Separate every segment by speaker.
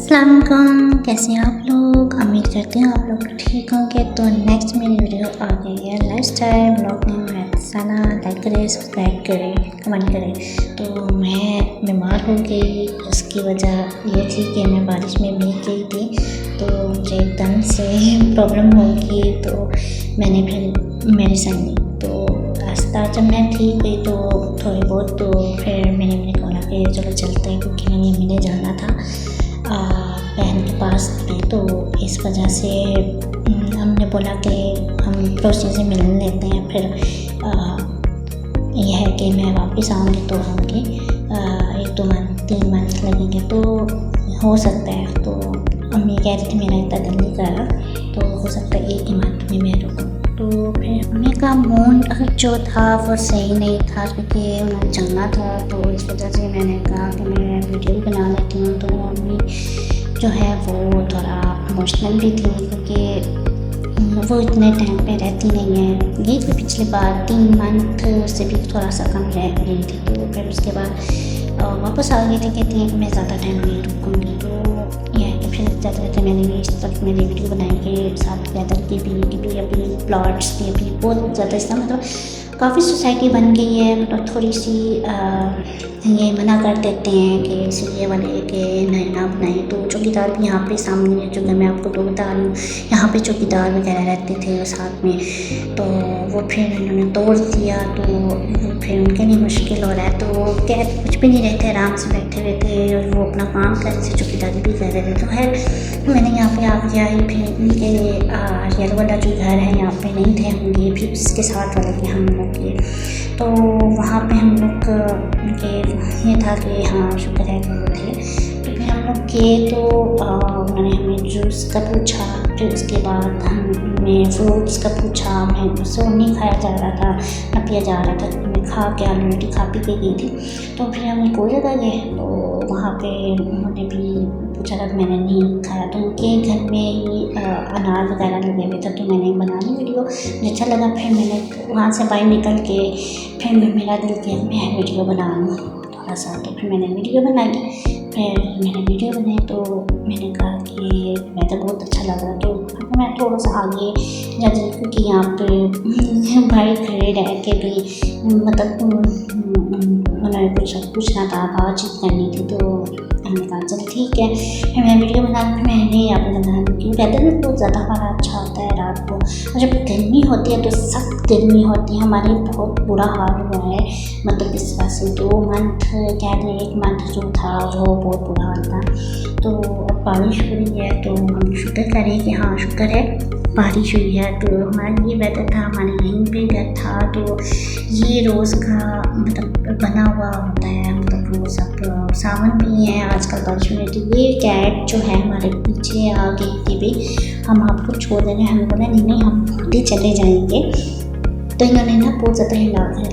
Speaker 1: अस्सलाम वालेकुम, कैसे हैं आप लोग। उम्मीद करते हैं आप लोग ठीक होंगे। तो नेक्स्ट मेरी वीडियो आ गई है लाइफस्टाइल ब्लॉगिंग में। साना लाइक करें, सब्सक्राइब करें, कमेंट करें। तो मैं बीमार हो गई, उसकी वजह ये थी कि मैं बारिश में भीग गई थी, तो मुझे एकदम से प्रॉब्लम हो गई। तो मैंने फिर मेडिसिन ली। तो रास्ता जब मैं ठीक हुई तो थोड़ी बहुत, तो फिर मैंने बोला कि चलो चलते हैं, क्योंकि मैंने मिलने जाना था बहन के पास थी। तो इस वजह से हमने बोला कि हम पड़ोसी से मिल लेते हैं। फिर यह है कि मैं वापस आऊँगी तो आऊँगी 1-2 मंथ 3 मंथ लगेंगे, तो हो सकता है। तो अम्मी कह रही थी मेरा इतना दिल नहीं कर रहा, तो हो सकता है 1 ही मंथ में मैं रुकूँ। तो फिर अम्मी का मूड जो था वो सही नहीं था, क्योंकि उन्हें जाना था। तो इस वजह से मैंने कहा कि मैं वीडियो बना लेती हूँ। तो अम्मी जो है वो थोड़ा इमोशनल भी थी, क्योंकि वो इतने टाइम पे रहती नहीं है। ये तो पिछली बार 3 मंथ से भी थोड़ा सा कम रह रही थी। तो फिर उसके बाद वापस आ गई थी, कहती है कि मैं ज़्यादा टाइम नहीं रुकूँगी। तो यह है कि फिर जाते रहते मैंने इस तक मेरी वीडियो बनाई के साथ वेदर की भी अभी प्लॉट्स की अभी बहुत ज़्यादा इसका मतलब काफ़ी सोसाइटी बन गई है। मतलब थोड़ी सी ये मना कर देते हैं कि इसलिए वाले के नए ना बनाए। तो चौकीदार भी यहाँ पे सामने जो मैं आपको तो बता रही हूँ, यहाँ पे चौकीदार वगैरह रहते थे साथ में। तो वो फिर उन्होंने तोड़ दिया, तो वो फिर उनके लिए मुश्किल हो रहा है। तो वो कह कुछ भी नहीं रहते, आराम से बैठे हुए थे और वो अपना काम कर रहे थे, चौकीदारी भी कर रहे थे। तो खैर मैंने यहाँ पे आ गया ही। फिर इनके येलो वाला जो घर है यहाँ पे नहीं थे हम गए, फिर उसके साथ वाले के हम लोग गए। तो वहाँ पे हम लोग उनके ये था कि हाँ शुक्र है कि वो थे। तो फिर हम लोग गए, तो उन्होंने हमें जूस का पूछा, फिर उसके बाद हमें फ्रूट्स का पूछा। मैं उससे नहीं खाया जा रहा था, ना पिया जा रहा था, मैं खा के ऑलरेडी खा पी के गई थी। तो फिर हम एक और जगह गए, तो वहाँ पे उन्होंने भी पूछा था, मैंने नहीं खाया। तो उनके घर में ही अनार वगैरह लगे हुए थे, तो मैंने बना ली वीडियो, मुझे अच्छा लगा। फिर मैंने वहाँ से बाहर निकल के फिर मेरा दिल किया मैं वीडियो बना लूँ थोड़ा सा। तो फिर मैंने वीडियो बनाई। फिर मैंने वीडियो बनाई तो मैंने कहा कि मैं तो बहुत अच्छा लग रहा। तो मैं थोड़ा सा आगे जा रही, क्योंकि यहाँ पे भाई खड़े रह के भी मतलब उन्होंने कुछ पूछना था, बातचीत करनी थी। तो हमने कहा चल ठीक है। फिर मैं वीडियो बना फिर मैंने यहाँ पे बना, क्योंकि वेदर में बहुत ज़्यादा हमारा अच्छा होता है रात को। और जब गर्मी होती है तो सख्त गर्मी होती है, हमारे बहुत बुरा हाल हुआ है। मतलब इस वजह से 2 मंथ कह रहे 1 मंथ जो था वो बहुत बुरा हाल था। तो अब बारिश हुई है, तो हम शुक्र करें कि हाँ शुक्र है बारिश हुई है। तो हमारा ये वेदर था, हमारे यहीं पे घर था। तो ये रोज़ का मतलब बना हुआ होता है, मतलब रोज़ अब सावन भी है, आजकल बारिश में। तो ये कैट जो है हमारे पीछे आ गई थी भी, हम आपको छोड़ देंगे। हम बोला नहीं हम खुद ही चले जाएंगे। तो इन्होंने ना बहुत ज़्यादा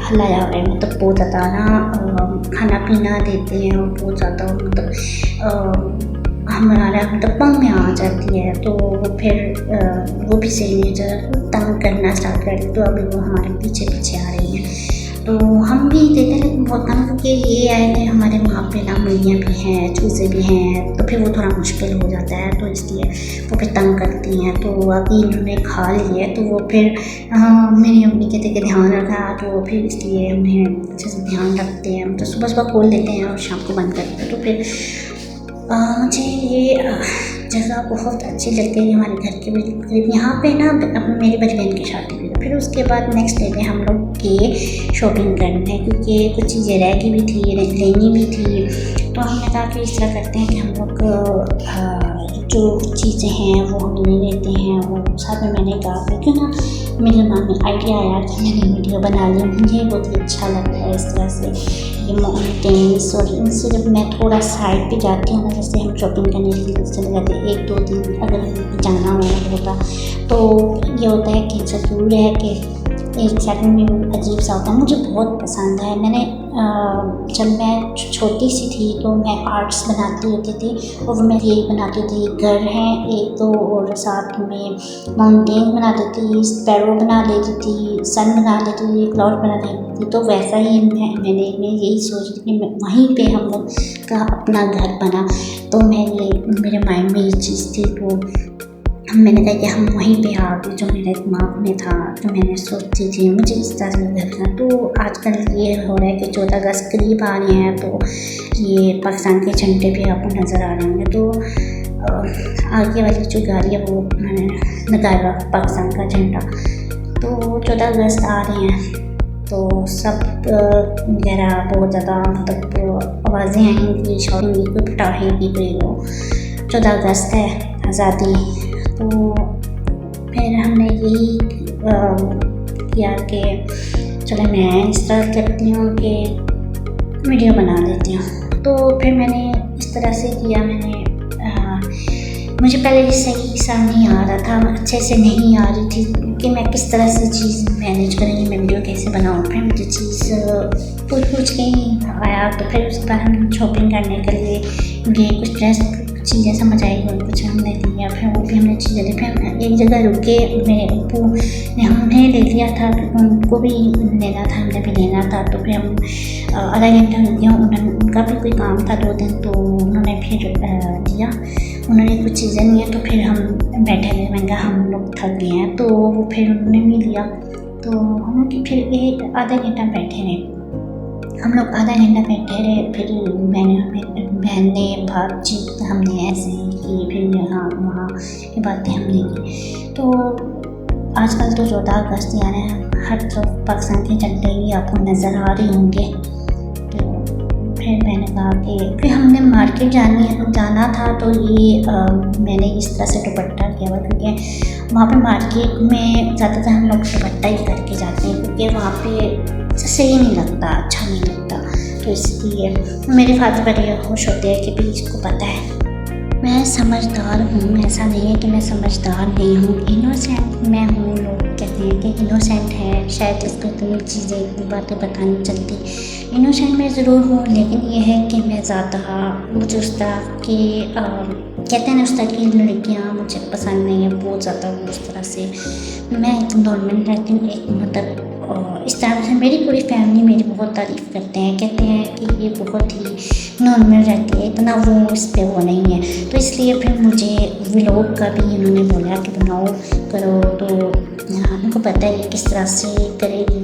Speaker 1: हलाया हुआ है, मतलब बहुत ज़्यादा ना खाना पीना देते हैं, और बहुत ज़्यादा मतलब हमारा मतलब पंख में आ जाती है। तो वो फिर वो भी सही नहीं जरा तंग करना स्टार्ट कर दी। तो अभी वो हमारे पीछे पीछे आ रही हैं। तो हम भी देते हैं, लेकिन बहुत कम, क्योंकि ये है कि हमारे वहाँ पे ना मुर्गियाँ भी हैं, चूज़े भी हैं। तो फिर वो थोड़ा मुश्किल हो जाता है, तो इसलिए वो फिर तंग करती हैं। तो अभी इन्होंने खा ली है, तो वो फिर मेरी अम्मी कहते कि ध्यान रखा, तो फिर इसलिए उन्हें अच्छे से ध्यान रखते हैं। तो सुबह सुबह खोल देते हैं और शाम को बंद करते हैं। तो फिर मुझे ये जगह बहुत अच्छी लगती है, हमारे घर के करीब। यहाँ पे ना मेरी बड़ी बहन की शादी हुई। फिर उसके बाद नेक्स्ट डे पे हम लोग गए शॉपिंग करने, क्योंकि कुछ चीज़ें रह गई भी थी, लेनी भी थी। तो हमने कहा कि इस तरह करते हैं कि हम लोग जो चीज़ें हैं वो हम ले लेते हैं। और साथ में मैंने कहा कि क्यों ना मेरे दिमाग में आइडिया आया कि मैंने वीडियो बना ली। मुझे बहुत ही अच्छा लगता है इस तरह से ये माउंटेन्स, और इनसे जब मैं थोड़ा साइड पे जाती हूँ ना, जैसे हम शॉपिंग करने के लिए चले जाते हैं 1-2 दिन अगर जाना होगा, तो ये होता है कि ज़रूर है कि एक सेकंड में अजीब सा होता है। मुझे बहुत पसंद है। मैंने जब मैं छोटी सी थी तो मैं आर्ट्स बनाती होती थी और मैं यही बनाती थी, घर है एक तो और साथ में माउंटेन बना देती थी, स्पैरो बना लेती थी, सन बना लेती थी, क्लाउड बना लेती थी। तो वैसा ही मैं यही सोच रही थी कि वहीं पे हम लोग का अपना घर बना। तो मेरे माइंड में ये चीज़ थी, तो मैंने कहा कि हम वहीं पे आ गए, जो मेरे दिमाग में था, जो मैंने सोची थी मुझे इस तरह से घर था। तो आजकल ये हो रहा है कि 14 अगस्त करीब आ रहे हैं, तो ये पाकिस्तान के झंडे भी आपको नज़र आ रहे होंगे। तो आगे वाली जो गाड़ी है वो मैंने लगाया पाकिस्तान का झंडा। तो 14 अगस्त आ रहे हैं तो सब वगैरह बहुत ज़्यादा मतलब आवाज़ें आएंगी, शॉटिंग की, पटाखे की, कोई 14 अगस्त है, आज़ादी। तो फिर हमने यही किया कि चलो मैं इस तरह करती हूँ कि वीडियो बना लेती हूँ। तो फिर मैंने इस तरह से किया। मुझे पहले सही सा नहीं आ रहा था, अच्छे से नहीं आ रही थी कि मैं किस तरह से चीज़ मैनेज करूँगी, मैं वीडियो कैसे बनाऊँ। फिर मुझे चीज़ पूछ के ही आया। तो फिर उसके बाद हम शॉपिंग करने के लिए गए, कुछ ड्रेस चीज़ें समझ आई और कुछ हमने लिया। फिर वो भी हमने चीज़ें ली। फिर एक जगह रुके, मेरे अब्बू ने हमने ले लिया था क्योंकि उनको भी लेना था, हमने भी लेना था। तो फिर हम आधा घंटा हो गया, उनका भी कोई काम था 2 दिन, तो उन्होंने फिर लिया, उन्होंने कुछ चीज़ें ली हैं। तो फिर हम बैठे रहे, मैंने कहा हम लोग थक गए हैं, तो वो फिर उन्होंने भी लिया। तो हम लोग फिर एक आधा घंटा बैठे रहे, हम लोग आधा घंटा बैठे रहे। फिर बहन ने बातचीत हमने ऐसे की, फिर यहाँ वहाँ की बातें हमने की। तो आजकल तो 14 अगस्त आ रहे हैं, हर तरफ पाकिस्तान के झंडे भी आपको नज़र आ रहे होंगे। तो फिर मैंने कहा कि फिर हमने मार्केट जाना था। तो ये मैंने इस तरह से दुपट्टा किया हुआ, क्योंकि वहाँ पे मार्केट में ज़्यादातर हम लोग दुपट्टा ही करके जाते हैं, क्योंकि वहाँ पे सही नहीं लगता, अच्छा नहीं लगता। तो इसलिए मेरे फादर बड़े खुश होते हैं कि भी इसको पता है मैं समझदार हूँ। ऐसा नहीं है कि मैं समझदार नहीं हूँ, इनोसेंट मैं हूँ। लोग कहते हैं कि इनोसेंट है, शायद इसको इतनी चीज़ें, इतनी बातें पता नहीं चलती। इनोसेंट मैं ज़रूर हूँ, लेकिन ये है कि मैं ज़्यादा मुझे उस तरह की कहते हैं ना, उस तरह की लड़कियाँ मुझे पसंद नहीं है बहुत ज़्यादा। उस तरह से मैं एक नॉर्मल रहती हूँ, एक मतलब इस तरह से मेरी पूरी फैमिली मेरी बहुत तारीफ़ करते हैं, कहते हैं कि ये बहुत ही नॉर्मल रहती है, इतना वो इस पर वो नहीं है। तो इसलिए फिर मुझे व्लॉग का भी उन्होंने बोला कि बनाओ करो। तो उनको पता है किस तरह से करेगी,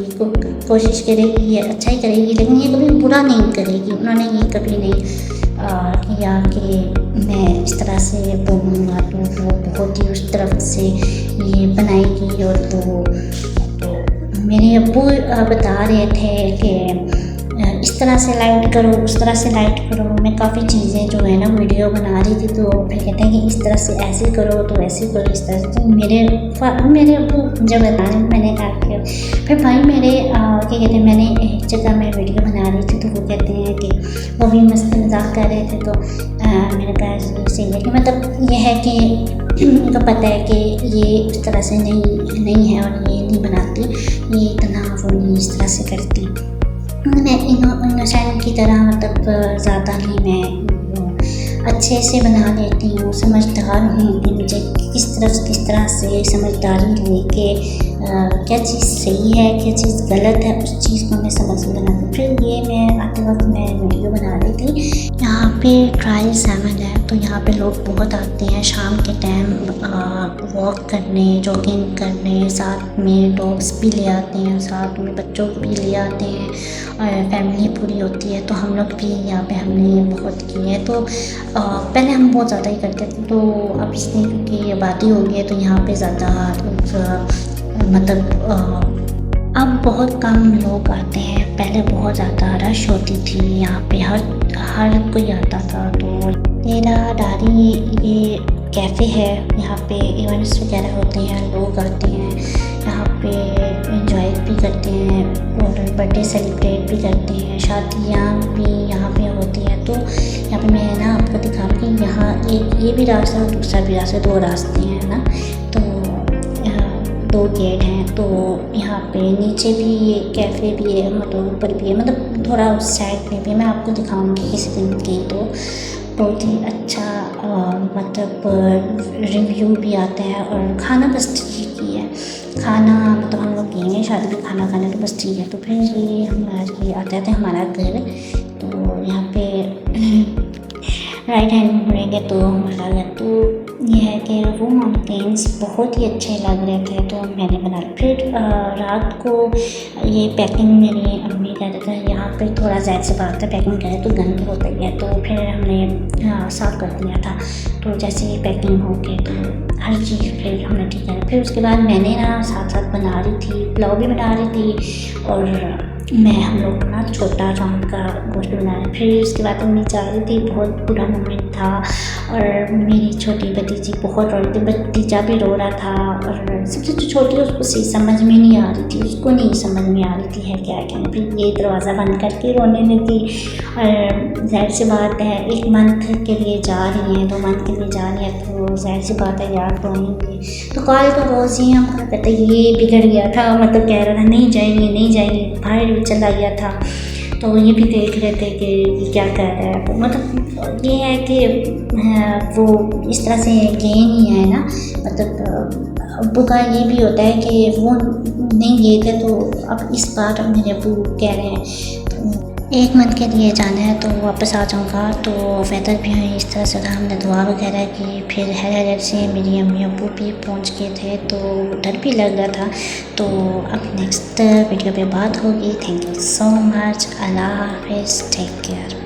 Speaker 1: कोशिश करेगी, ये अच्छा ही करेगी, लेकिन ये कभी बुरा नहीं करेगी। उन्होंने ये कभी नहीं किया कि मैं इस तरह से बोलूँगा तो वो बहुत ही उस तरफ से ये बनाएगी। और तो मेरे अब्बू बता रहे थे कि इस तरह से लाइट करो, उस तरह से लाइट करो। मैं काफ़ी चीज़ें जो है ना वीडियो बना रही थी, तो फिर कहते हैं कि इस तरह से ऐसे करो, तो ऐसे करो, इस तरह से। तो मेरे अब्बू जब बता रहे, मैंने कहा कि फिर भाई मेरे क्या कहते हैं, मैंने एक जगह मैं वीडियो बना रही थी, तो वो कहते हैं कि वो भी मस्त मजाक कर रहे थे। तो मैंने कहा सही है कि मतलब ये है कि उनको पता है कि ये इस तरह से नहीं है और ये नहीं बनाती, ये इतना वो नहीं इस तरह से करती। मैं इनोसेंट की तरह मतलब ज़्यादा नहीं, मैं अच्छे से बना लेती हूँ, समझदार हूँ कि मुझे किस तरह से समझदारी लेके क्या चीज़ सही है, क्या चीज़ गलत है, उस चीज़ को मैं समझ लेना। फिर ये मैं आते वक्त मैं वीडियो बना रही थी। यहाँ पे ट्रायल 7 है, तो यहाँ पे लोग बहुत आते हैं शाम के टाइम वॉक करने, जॉगिंग करने, साथ में डॉग्स भी ले आते हैं, साथ में बच्चों को भी ले आते हैं और फैमिली पूरी होती है। तो हम लोग भी यहाँ पे हमने बहुत किए हैं। तो पहले हम बहुत ज़्यादा ही करते थे, तो अब इसलिए क्योंकि आबादी हो गई है तो यहाँ पे ज़्यादा मतलब अब बहुत कम लोग आते हैं। पहले बहुत ज़्यादा रश होती थी यहाँ पे, हर कोई आता था। तो तेरा डारी ये कैफ़े है, यहाँ पे इवेंट्स वगैरह होते हैं, लोग आते हैं यहाँ पे, एंजॉय भी करते हैं और बर्थडे सेलिब्रेट भी करते हैं, शादियाँ भी यहाँ पे होती हैं। तो यहाँ पे मैं ना आपको दिखाऊंगी, यहाँ एक ये भी रास्ता और दूसरा भी रास्ता, 2 रास्ते हैं ना। तो 2 गेट हैं। तो यहाँ पे नीचे भी ये कैफ़े भी है, मतलब ऊपर भी है, मतलब थोड़ा उस साइड में भी। मैं आपको दिखाऊंगी किसी दिन की। तो बहुत ही अच्छा मतलब रिव्यू भी आता है, और खाना बस ठीक ही है। खाना मतलब हम लोग गए हैं शादी में खाना खाने, तो बस ठीक है। तो फिर ये हम आज ये आते थे हमारा घर। तो यहाँ पे राइट हैंड में मुड़ेंगे तो हमारा घर। तो ये है कि वो माउंटेन्स बहुत ही अच्छे लग रहे थे, तो मैंने बना लिया। फिर रात को ये पैकिंग मेरी अम्मी कह रहे थे यहाँ पे थोड़ा ज़्यादा से बात है, पैकिंग करे तो गंद होता ही है। तो फिर हमने साफ़ कर दिया था। तो जैसे ही पैकिंग हो गई तो हर चीज़ फिर हमने ठीक है। फिर उसके बाद मैंने ना साथ साथ बना रही थी, पुलाव भी बना रही थी, और हम लोग ना छोटा राउंड का गोश्त बनाया। फिर उसके बाद अम्मी जा रही थी, बहुत बुरा मोमेंट था। और मेरी छोटी भतीजी बहुत रो रही थी, भतीजा भी रो रहा था। और सबसे जो छोटी है उसको समझ में नहीं आ रही थी, उसको नहीं समझ में आ रही थी है क्या क्या। फिर ये दरवाज़ा बंद करके रोने लगी। और ज़ाहिर सी बात है 1 मंथ के लिए जा रही हैं, 2 मंथ के लिए जा रही है, तो ज़ाहिर सी बात है याद तो आएंगे। तो कॉल तो रोज़ ही हम कहते ये बिगड़ गया था, मतलब कह रहा था नहीं जाएंगे नहीं जाएंगे, बाहर भी चला गया था। तो ये भी देख रहे थे कि क्या कर रहा है। तो मतलब ये है कि वो इस तरह से गए नहीं है ना, मतलब अब्बू का ये भी होता है कि वो नहीं गए थे, तो अब इस बार मेरे अब्बू कह रहे हैं तो 1 मंथ के लिए जाना है, तो वापस आ जाऊँगा। तो वेदर भी इस तरह से था, हमने दुआ वगैरह की। फिर हैदर से मेरी अम्मी अब्बू भी पहुँच गए थे, तो डर भी लग रहा था। तो अब नेक्स्ट वीडियो पे बात होगी। Thank you so much. अल्लाह हाफिज़, टेक केयर।